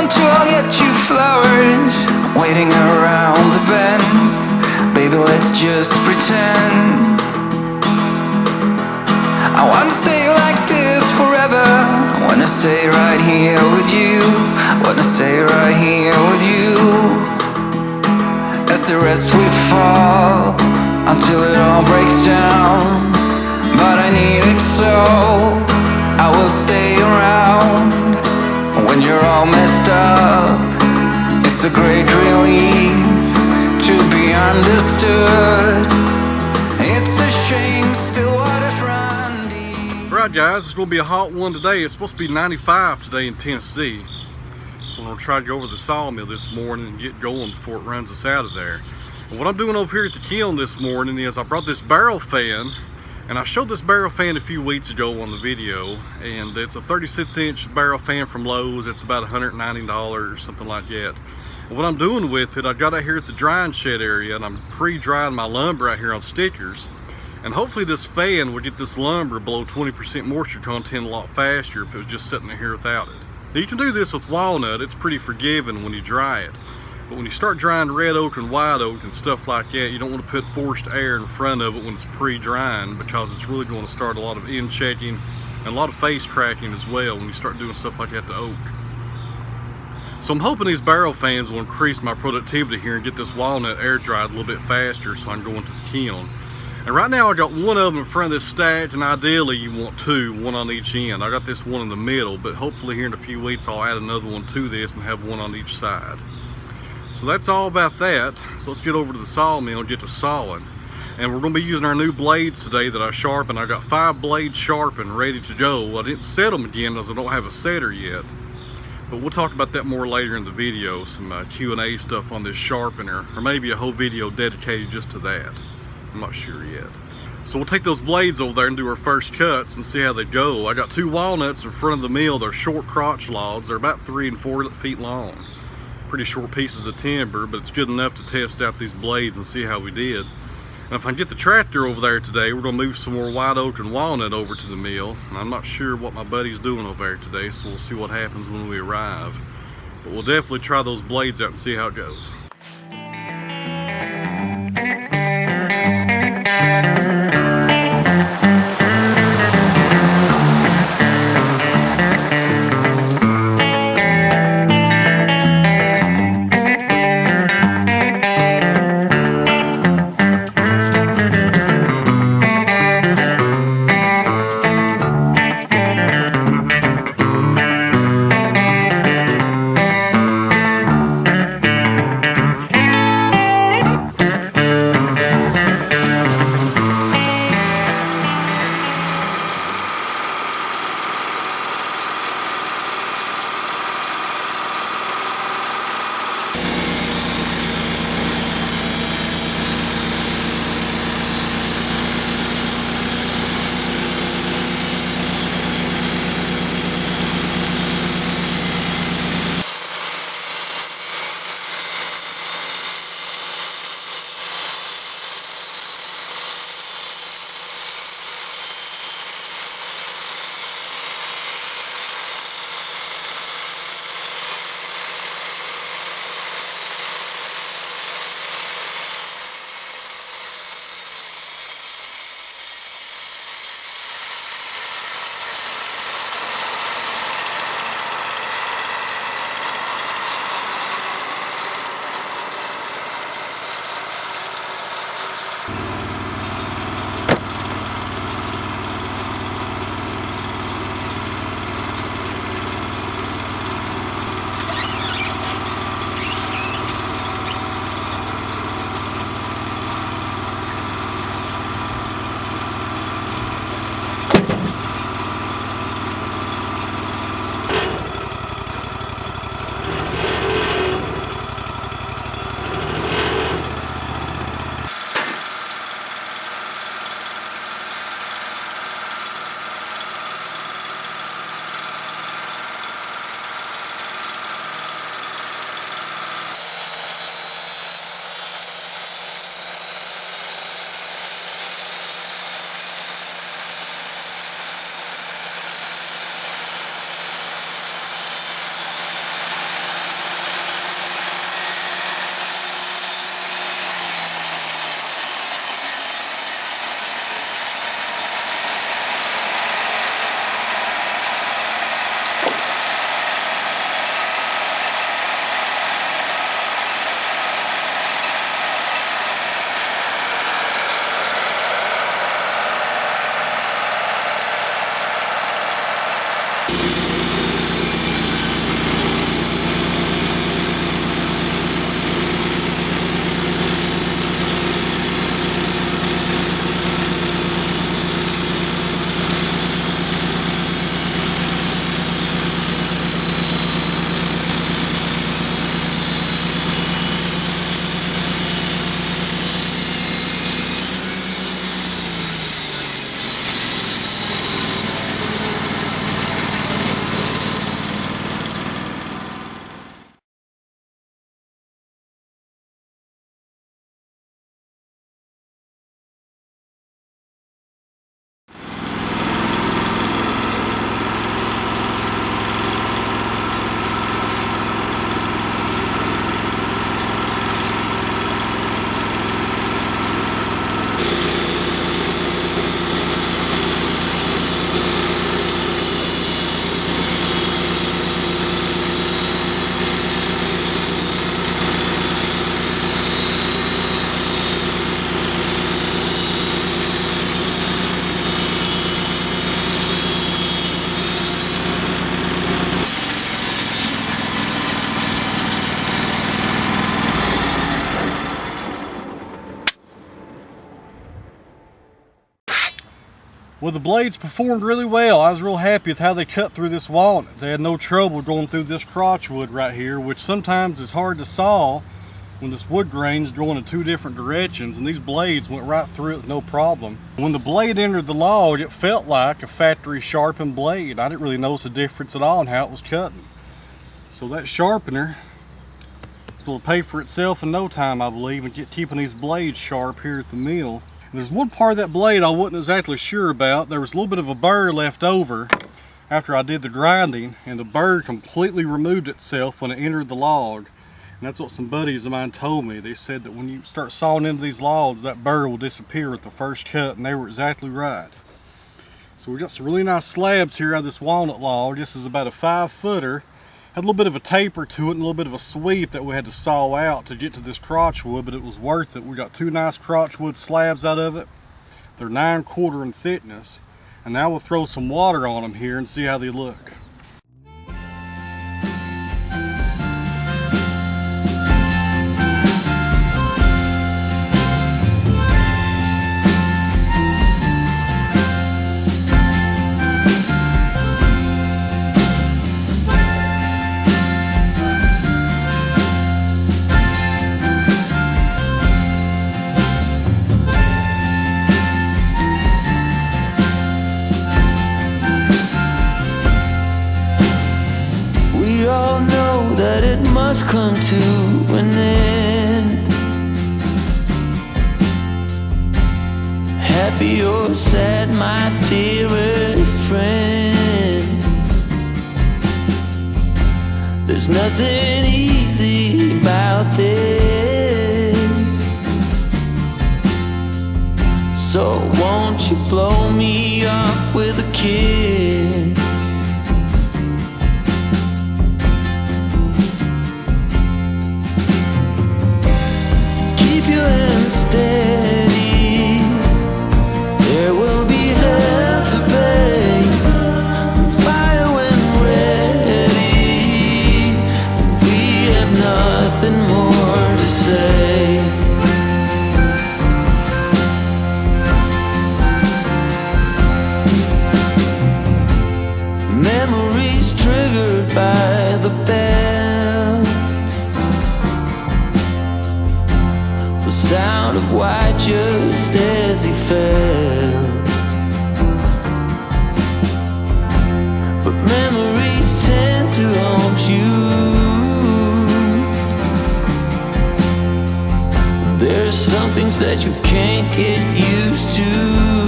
want to, I'll get you flowers waiting around the bend. Baby, let's just pretend. I wanna stay like this forever. I wanna stay right here with you. Wanna stay right here with you. As the rest we fall until it all breaks down. But I need it so I will stay around when you're all messed up. It's a great relief to be understood. It's a shame still water's run deep. Alright guys, it's going to be a hot one today. It's supposed to be 95 today in Tennessee. So I'm going to try to go over to the sawmill this morning and get going before it runs us out of there. And what I'm doing over here at the kiln this morning is I brought this barrel fan. And I showed this barrel fan a few weeks ago on the video, and it's a 36-inch barrel fan from Lowe's. It's about $190, something like that. And what I'm doing with it, I got out here at the drying shed area, and I'm pre-drying my lumber out here on stickers. And hopefully this fan would get this lumber below 20% moisture content a lot faster if it was just sitting here without it. Now you can do this with walnut. It's pretty forgiving when you dry it. But when you start drying red oak and white oak and stuff like that, you don't want to put forced air in front of it when it's pre-drying, because it's really going to start a lot of end checking and a lot of face cracking as well when you start doing stuff like that to oak. So I'm hoping these barrel fans will increase my productivity here and get this walnut air dried a little bit faster so I can go into the kiln. And right now I got one of them in front of this stack, and ideally you want two, one on each end. I got this one in the middle, but hopefully here in a few weeks I'll add another one to this and have one on each side. So that's all about that. So let's get over to the sawmill and get to sawing. And we're going to be using our new blades today that I sharpened. I got 5 blades sharpened, ready to go. I didn't set them again because I don't have a setter yet. But we'll talk about that more later in the video. Some Q&A stuff on this sharpener, or maybe a whole video dedicated just to that. I'm not sure yet. So we'll take those blades over there and do our first cuts and see how they go. I got 2 walnuts in front of the mill. They're short crotch logs. They're about 3 and 4 feet long. Pretty short pieces of timber, but it's good enough to test out these blades and see how we did. And if I can get the tractor over there today, we're going to move some more white oak and walnut over to the mill. And I'm not sure what my buddy's doing over there today, so we'll see what happens when we arrive. But we'll definitely try those blades out and see how it goes. Well, the blades performed really well. I was real happy with how they cut through this walnut. They had no trouble going through this crotch wood right here, which sometimes is hard to saw when this wood grain's going in 2 different directions, and these blades went right through it with no problem. When the blade entered the log, it felt like a factory sharpened blade. I didn't really notice a difference at all in how it was cutting. So that sharpener is going to pay for itself in no time, I believe, and keeping these blades sharp here at the mill. And there's one part of that blade I wasn't exactly sure about. There was a little bit of a burr left over after I did the grinding, and the burr completely removed itself when it entered the log. And that's what some buddies of mine told me. They said that when you start sawing into these logs, that burr will disappear with the first cut, and they were exactly right. So we got some really nice slabs here out of this walnut log. This is about a 5-footer. Had a little bit of a taper to it and a little bit of a sweep that we had to saw out to get to this crotch wood, but it was worth it. We got 2 nice crotch wood slabs out of it. They're 9/4 in thickness. And now we'll throw some water on them here and see how they look. Come to an end. Happy or sad, my dearest friend, there's nothing easy about this. So won't you blow me off with a kiss? Steady, there will be hell to pay, and fire when ready, and we have nothing more to say. Memories triggered by the bell, the sound of white just as he fell. But memories tend to haunt you. There's some things that you can't get used to.